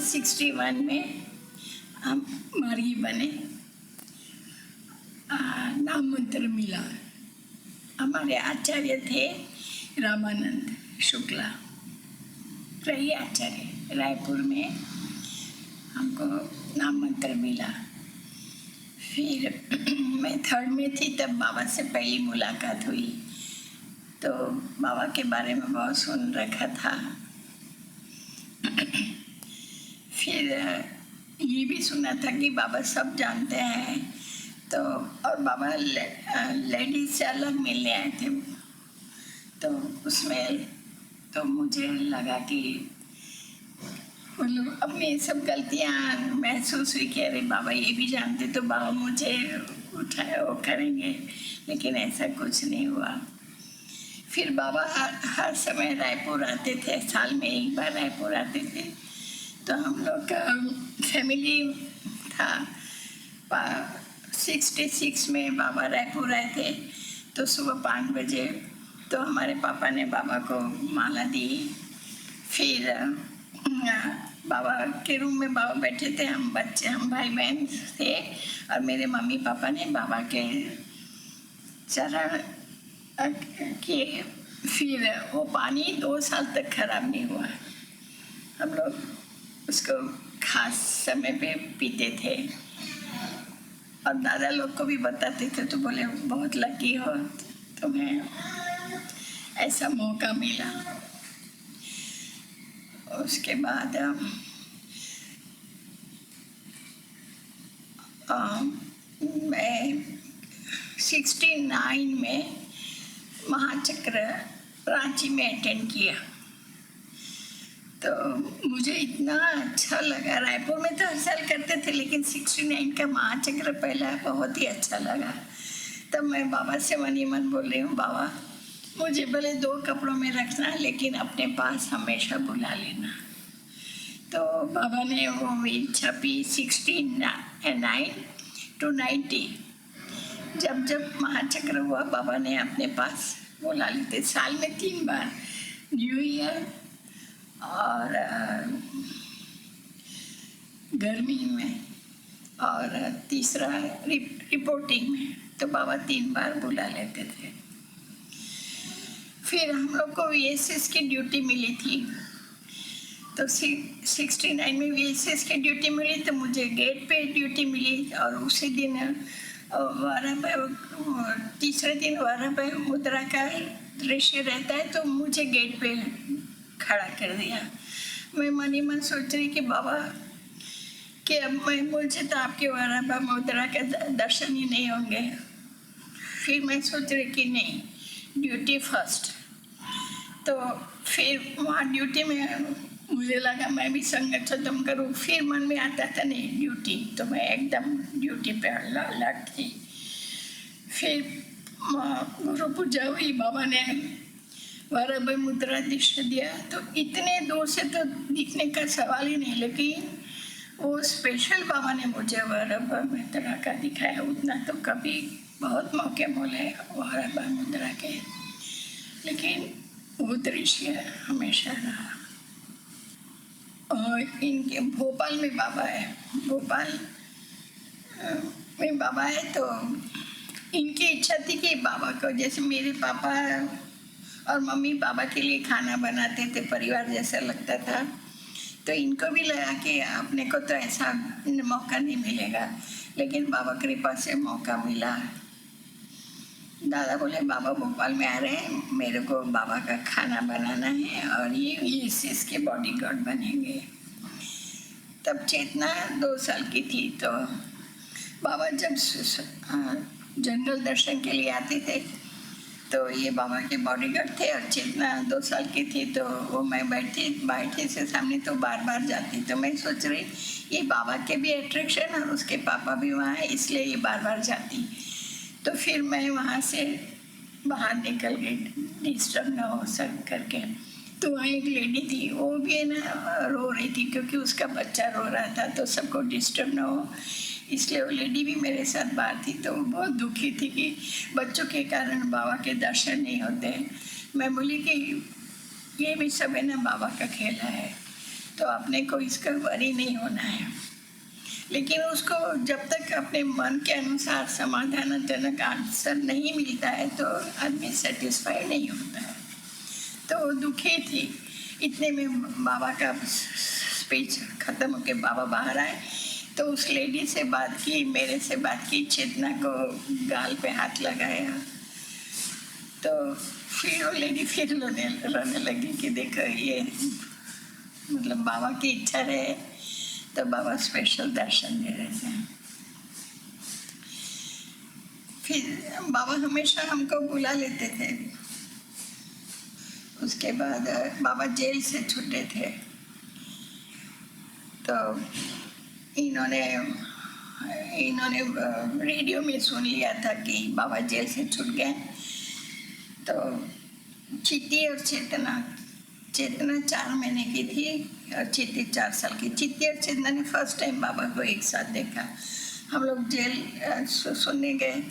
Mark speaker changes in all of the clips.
Speaker 1: 61 में हम मार्गी बने। नाम मंत्र मिला। हमारे आचार्य थे रामानंद शुक्ला, रही आचार्य। रायपुर में हमको नाम मंत्र मिला। फिर मैं 3rd में थी तब बाबा से पहली मुलाकात हुई, तो बाबा के बारे में बहुत सुन रखा था। फिर ये भी सुना था कि बाबा सब जानते हैं, तो और बाबा लेडीज से अलग मिलने आए थे, तो उसमें तो मुझे लगा कि मतलब अपनी सब गलतियाँ महसूस हुई कि अरे बाबा ये भी जानते तो बाबा मुझे उठाए वो करेंगे, लेकिन ऐसा कुछ नहीं हुआ। फिर बाबा हर समय रायपुर आते थे, साल में एक बार रायपुर आते थे, तो हम लोग का फैमिली था। 66 में बाबा रायपुर आए थे, तो सुबह 5 बजे तो हमारे पापा ने बाबा को माला दी। फिर बाबा के रूम में बाबा बैठे थे, हम भाई बहन थे, और मेरे मम्मी पापा ने बाबा के चरण किए। फिर वो पानी 2 साल तक खराब नहीं हुआ। हम लोग उसको खास समय पे पीते थे, और दादा लोग को भी बताते थे, तो बोले बहुत लकी हो तुम्हें ऐसा मौका मिला। उसके बाद मैं 69 में महाचक्र रांची में अटेंड किया, तो मुझे इतना अच्छा लगा। रायपुर में तो हर साल करते थे, लेकिन 69 का महाचक्र पहला बहुत ही अच्छा लगा। तब मैं बाबा से मन ही मन बोल रही हूँ, बाबा मुझे भले 2 कपड़ों में रखना, लेकिन अपने पास हमेशा बुला लेना। तो बाबा ने वो इच्छा पी 69 to 90। जब महाचक्र हुआ, बाबा ने अपने पास बुला लेते। साल में 3 बार, न्यू ईयर और गर्मी में, और तीसरा रिपोर्टिंग में, तो बाबा 3 बार बुला लेते थे। फिर हम लोग को VSS की ड्यूटी मिली थी, तो 69 में VSS की ड्यूटी मिली, तो मुझे गेट पे ड्यूटी मिली। और उसी दिन तीसरे दिन वाराबाई मुद्रा का दृश्य रहता है, तो मुझे गेट पे खड़ा कर दिया। मैं मन ही मन सोच रही कि बाबा कि अब मुझे तो आपके वाराबाई मुद्रा के दर्शन ही नहीं होंगे। फिर मैं सोच रही कि नहीं, ड्यूटी फर्स्ट। तो फिर वहाँ ड्यूटी में मुझे लगा मैं भी संघर्ष खत्म करूँ। फिर मन में आता था नहीं ड्यूटी, तो मैं एकदम ड्यूटी पे अलर्ट थी। फिर गुरु पूजा हुई, बाबा ने वाराबाई मुद्रा दृश्य दिया, तो इतने दूर से तो दिखने का सवाल ही नहीं, लेकिन वो स्पेशल बाबा ने मुझे वाराबाई मुद्रा का दिखाया। उतना तो कभी बहुत मौके मिले वाराबाई मुद्रा के, लेकिन वो दृश्य हमेशा रहा। और इनके भोपाल में बाबा है, भोपाल में बाबा है, तो इनकी इच्छा थी कि बाबा को, जैसे मेरे पापा और मम्मी बाबा के लिए खाना बनाते थे, परिवार जैसा लगता था, तो इनको भी लगा कि अपने को तो ऐसा मौका नहीं मिलेगा, लेकिन बाबा कृपा से मौका मिला। दादा बोले बाबा भोपाल में आ रहे हैं, मेरे को बाबा का खाना बनाना है, और ये इसके बॉडीगार्ड बनेंगे। तब चेतना 2 साल की थी, तो बाबा जब जनरल दर्शन के लिए आते थे, तो ये बाबा के बॉडीगार्ड थे, और चेतना 2 साल की थी, तो वो मैं बैठी से सामने तो बार बार जाती। तो मैं सोच रही ये बाबा के भी अट्रैक्शन, और उसके पापा भी वहाँ है, इसलिए ये बार बार जाती। तो फिर मैं वहाँ से बाहर निकल गई, डिस्टर्ब ना हो सक करके। तो वहाँ एक लेडी थी, वो भी ना रो रही थी, क्योंकि उसका बच्चा रो रहा था, तो सबको डिस्टर्ब ना हो, इसलिए वो लेडी भी मेरे साथ बाहर थी। तो बहुत दुखी थी कि बच्चों के कारण बाबा के दर्शन नहीं होते। मैं बोली कि ये भी सब है ना बाबा का खेला है, तो अपने को इसका वरी नहीं होना है। लेकिन उसको जब तक अपने मन के अनुसार समाधानजनक आंसर नहीं मिलता है तो आदमी सेटिस्फाई नहीं होता है। तो वो दुखी थी। इतने में बाबा का स्पीच ख़त्म होके बाबा बाहर आए तो उस लेडी से बात की, मेरे से बात की, चेतना को गाल पे हाथ लगाया। तो फिर वो लेडी फिर रोने लगी कि देखो ये मतलब बाबा की इच्छा रहे तो बाबा स्पेशल दर्शन दे रहे थे। फिर बाबा हमेशा हमको बुला लेते थे। उसके बाद बाबा जेल से छूटे थे तो इन्होंने रेडियो में सुन लिया था कि बाबा जेल से छूट गए। तो चिट्टी और चेतना 4 महीने की थी और चिट्टी 4 साल की। चिट्टी और चेतना ने फर्स्ट टाइम बाबा को एक साथ देखा। हम लोग जेल सुनने गए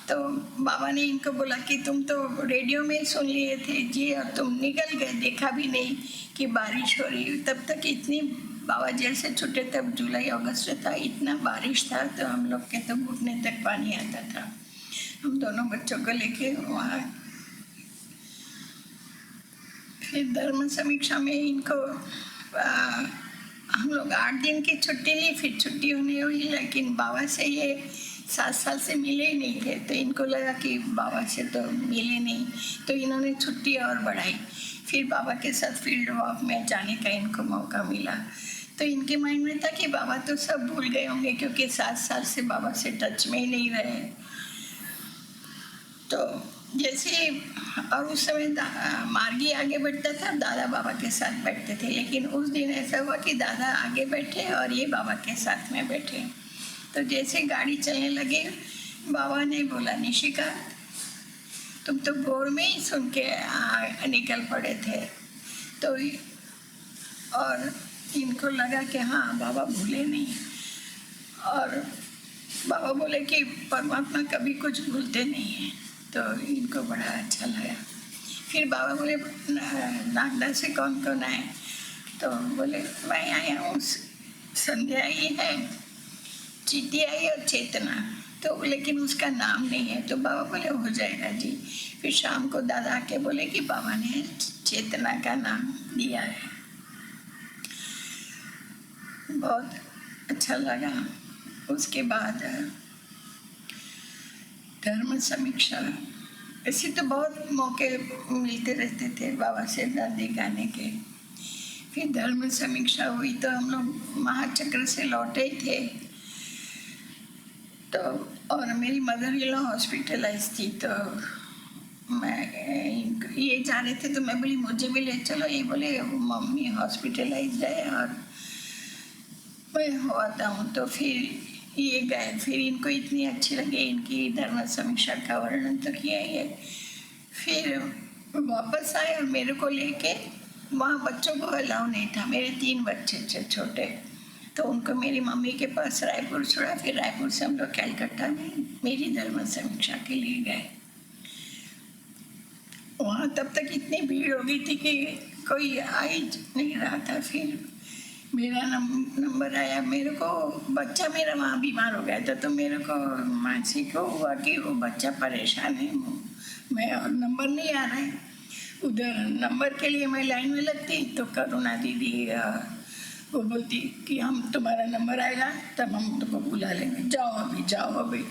Speaker 1: तो बाबा ने इनको बोला कि तुम तो रेडियो में सुन लिए थे जी और तुम निकल गए, देखा भी नहीं कि बारिश हो रही। तब तक इतनी बाबा जेल से छूटे तब जुलाई अगस्त था, इतना बारिश था तो हम लोग के तो घुटने तक पानी आता था। हम दोनों बच्चों को लेके वहाँ फिर धर्म समीक्षा में इनको हम लोग 8 दिन की छुट्टी ली। फिर छुट्टी होने हुई लेकिन बाबा से ये 7 साल से मिले ही नहीं थे तो इनको लगा कि बाबा से तो मिले नहीं तो इन्होंने छुट्टी और बढ़ाई। फिर बाबा के साथ फील्ड वॉक में जाने का इनको मौका मिला तो इनके माइंड में था कि बाबा तो सब भूल गए होंगे क्योंकि 7 साल से बाबा से टच में ही नहीं रहे। तो जैसे और उस समय मार्गी आगे बढ़ता था, दादा बाबा के साथ बैठते थे। लेकिन उस दिन ऐसा हुआ कि दादा आगे बैठे और ये बाबा के साथ में बैठे। तो जैसे गाड़ी चलने लगे बाबा ने बोला, निशिका तुम तो भोर में ही सुन के निकल पड़े थे। तो और इनको लगा कि हाँ बाबा भूले नहीं। और बाबा बोले कि परमात्मा कभी कुछ भूलते नहीं हैं। तो इनको बड़ा अच्छा लगा। फिर बाबा बोले नागदा से कौन कौन आए? तो बोले मैं आया हूँ, संध्या आई है, चिट्टी आई और चेतना। तो लेकिन उसका नाम नहीं है। तो बाबा बोले हो जाएगा जी। फिर शाम को दादा आके बोले कि बाबा ने चेतना का नाम दिया है। बहुत अच्छा लगा। उसके बाद धर्म समीक्षा, ऐसे तो बहुत मौके मिलते रहते थे बाबा से दादी गाने के। फिर धर्म समीक्षा हुई तो हम लोग महाचक्र से लौटे थे। तो और मेरी मदर इन लॉ हॉस्पिटलाइज थी तो मैं ये जा रहे थे तो मैं बोली मुझे भी ले चलो। ये बोले मम्मी हॉस्पिटलाइज है और मैं आता हूँ। तो फिर ये गए। फिर इनको इतनी अच्छी लगी इनकी धर्म समीक्षा का वर्णन तो किया ही है। फिर वापस आए और मेरे को लेके, वहाँ बच्चों को अलाउ नहीं था, मेरे 3 बच्चे थे छोटे, तो उनको मेरी मम्मी के पास रायपुर छोड़ा। फिर रायपुर से हम लोग कलकत्ता में मेरी धर्म समीक्षा के लिए गए। वहाँ तब तक इतनी भीड़ हो गई थी कि कोई आ ही नहीं रहा था। फिर मेरा नंबर आया। मेरे को बच्चा मेरा वहाँ बीमार हो गया था तो मेरे को मानसी को हुआ कि वो बच्चा परेशान है, मैं और नंबर नहीं आ रहा है। उधर नंबर के लिए मैं लाइन में लगती तो करुणा दीदी वो बोलती कि हम तुम्हारा नंबर आएगा तब हम तुमको बुला लेंगे, जाओ अभी।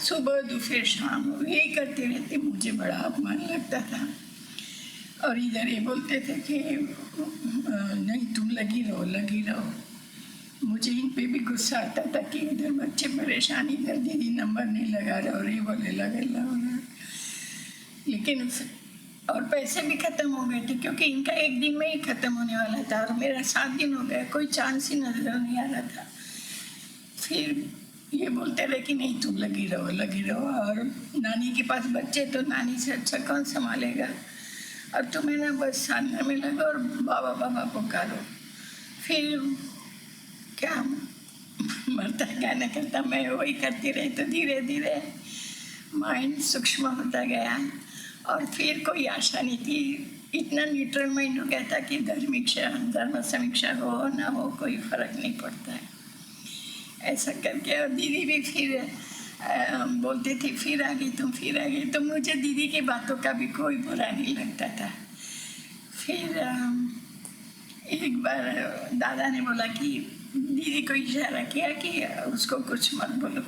Speaker 1: सुबह दोपहर शाम यही करती रहती। मुझे बड़ा अपमान लगता था। और इधर ये बोलते थे कि नहीं तुम लगी रहो। मुझे इन पे भी गुस्सा आता था कि इधर बच्चे परेशान, इधर दीदी नंबर नहीं लगा रहे और ये बोले लगे। लेकिन और पैसे भी ख़त्म हो गए थे क्योंकि इनका 1 दिन में ही ख़त्म होने वाला था और मेरा 7 दिन हो गया, कोई चांस ही नजर नहीं आ रहा था। फिर ये बोलते रहे कि नहीं तुम लगी रहो और नानी के पास बच्चे तो नानी से अच्छा कौन संभालेगा और तुम्हें ना बस सामने में लगा और बाबा पुकारो। फिर क्या मरता गाना करता मैं वही करती रही तो धीरे धीरे माइंड सूक्ष्म होता गया और फिर कोई आशा नहीं थी। इतना न्यूट्रल माइंड हो गया था कि धर्म समीक्षा हो ना हो कोई फर्क नहीं पड़ता है, ऐसा करके। और दीदी भी फिर बोलते थे फिर आ गई तुम, फिर आ गई। तो मुझे दीदी की बातों का भी कोई बुरा नहीं लगता था। फिर एक बार दादा ने बोला कि दीदी को इशारा किया कि उसको कुछ मत बोलो,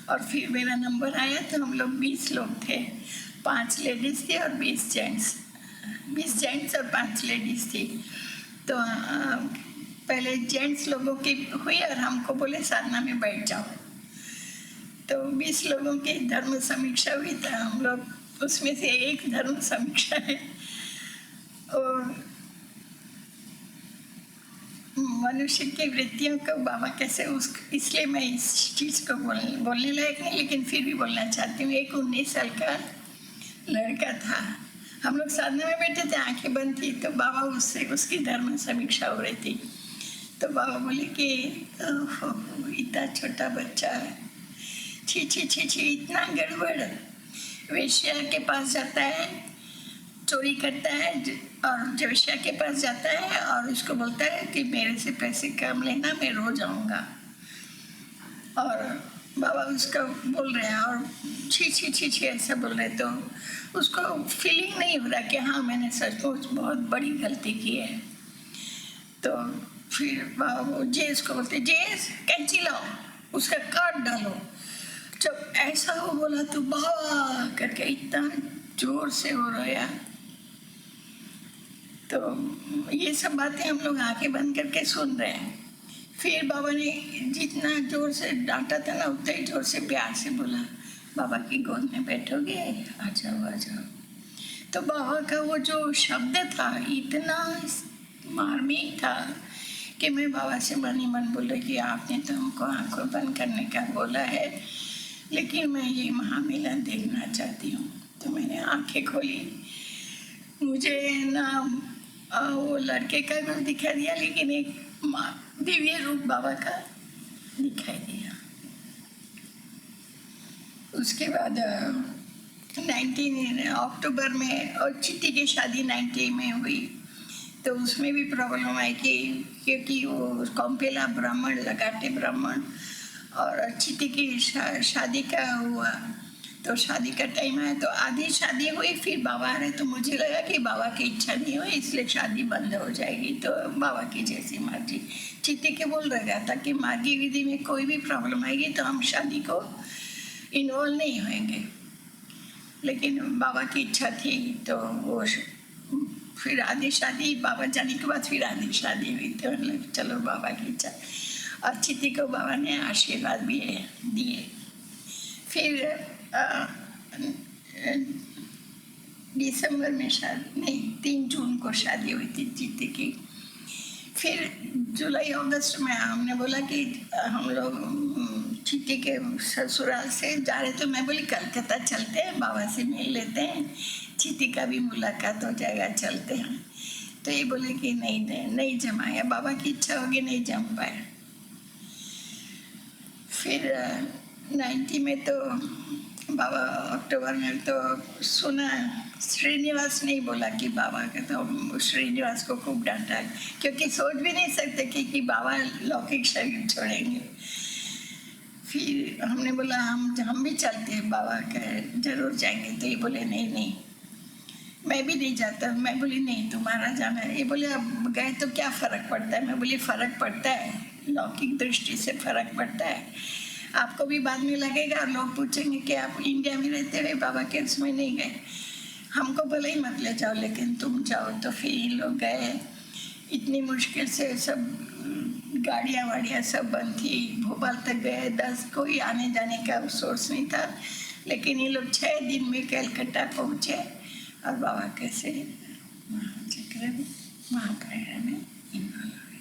Speaker 1: और फिर मेरा नंबर आया। तो हम लोग 20 लोग थे, 5 लेडीज थी और 20 जेंट्स, 20 जेंट्स और 5 लेडीज थी। तो पहले जेंट्स लोगों की हुई और हमको बोले साधना में बैठ जाओ। तो 20 लोगों की धर्म समीक्षा हुई, तो हम लोग उसमें से एक धर्म समीक्षा है। और मनुष्य की वृत्तियों को बाबा कैसे इसलिए मैं इस चीज़ को बोलने लायक नहीं, लेकिन फिर भी बोलना चाहती हूँ। एक 19 साल का लड़का था, हम लोग साधना में बैठे थे, आंखें बंद थी, तो बाबा उससे उसकी धर्म समीक्षा हो रही थी। तो बाबा बोले कि इतना छोटा बच्चा, छी छी छी छी, इतना गड़बड़, वेश्या के पास जाता है, चोरी करता है, और वेश्या के पास जाता है और उसको बोलता है कि मेरे से पैसे कम लेना, मैं रोज आऊँगा। और बाबा उसको बोल रहे हैं और छी छी छी छी ऐसा बोल रहे, तो उसको फीलिंग नहीं हो रहा कि हाँ मैंने सचमुच बहुत बड़ी गलती की है। तो फिर बाबा जेस को बोलते, जेस कैंची लाओ, उसका काट डालो। जब ऐसा वो बोला तो बाबा करके इतना जोर से वो रोया। तो ये सब बातें हम लोग आंखें बंद करके सुन रहे हैं। फिर बाबा ने जितना जोर से डांटा था ना, उतना ही जोर से प्यार से बोला, बाबा की गोद में बैठोगे, आ जाओ आ जाओ। तो बाबा का वो जो शब्द था इतना मार्मिक था कि मैं बाबा से मन ही मन बोला कि आपने तो हमको आंखों बंद करने का बोला है, लेकिन मैं ये महामिलन देखना चाहती हूँ। तो मैंने आंखें खोली, मुझे ना वो लड़के का रूप दिखा दिया, लेकिन एक दिव्य रूप बाबा का दिखाई दिया। उसके बाद 19 अक्टूबर में और चिट्टी की शादी 90 में हुई। तो उसमें भी प्रॉब्लम आई कि क्योंकि वो कौम्पेला ब्राह्मण, लगाटे ब्राह्मण, और चिट्टी की शादी का हुआ। तो शादी का टाइम आया तो आधी शादी हुई, फिर बाबा आ रहे, तो मुझे लगा कि बाबा की इच्छा नहीं हुई इसलिए शादी बंद हो जाएगी। तो बाबा की जैसी मर्जी, चिट्टी के बोल रहा था कि मार्गी विधि में कोई भी प्रॉब्लम आएगी तो हम शादी को इन्वॉल्व नहीं होंगे, लेकिन बाबा की इच्छा थी। तो वो फिर आधी शादी, बाबा जाने के बाद फिर आधी शादी हुई। तो चलो बाबा की इच्छा, और चिट्टी को बाबा ने आशीर्वाद भी दिए। फिर दिसंबर में शादी नहीं, 3 जून को शादी हुई थी चिट्टी की। फिर जुलाई अगस्त में हमने बोला कि हम लोग चिट्टी के ससुराल से जा रहे, तो मैं बोली कलकत्ता चलते हैं, बाबा से मिल लेते हैं, चिट्टी का भी मुलाकात हो जाएगा, चलते हैं। तो ये बोले कि नहीं जमाया, बाबा की इच्छा होगी, नहीं जम पाया। फिर 90 में तो बाबा अक्टूबर में तो सुना, श्रीनिवास नहीं बोला कि बाबा का, तो श्रीनिवास को खूब डांटा, क्योंकि सोच भी नहीं सकते कि बाबा लौकिक शरीर छोड़ेंगे। फिर हमने बोला हम भी चलते हैं, बाबा का जरूर जाएंगे। तो ये बोले नहीं मैं भी नहीं जाता। मैं बोली नहीं तुम्हारा जाना है। ये बोले अब गए तो क्या फ़र्क पड़ता है। मैं बोली फ़र्क पड़ता है, लौकिक दृष्टि से फ़र्क पड़ता है। आपको भी बाद में लगेगा और लोग पूछेंगे कि आप इंडिया में रहते हुए बाबा के उसमें नहीं गए। हमको भले ही मत ले जाओ, लेकिन तुम जाओ। तो फिर ये लोग गए, इतनी मुश्किल से सब गाड़ियाँ वाड़ियाँ सब बंद थी, भोपाल तक गए। 10 कोई आने जाने का सोर्स नहीं था, लेकिन ये लोग 6 दिन में कलकत्ता पहुँचे और बाबा कैसे चक्र महाप्रयाण में इन्वॉल्व हुए।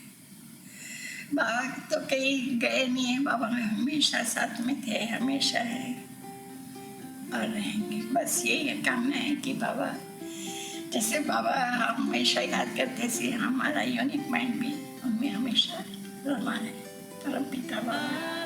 Speaker 1: बाबा तो कहीं गए नहीं है, बाबा हमेशा साथ में थे, हमेशा है और रहेंगे। बस यही कामना है कि बाबा जैसे बाबा हमेशा याद करते थे, हमारा यूनिक माइंड भी उनमें हमेशा रमा है। परम पिता बाबा।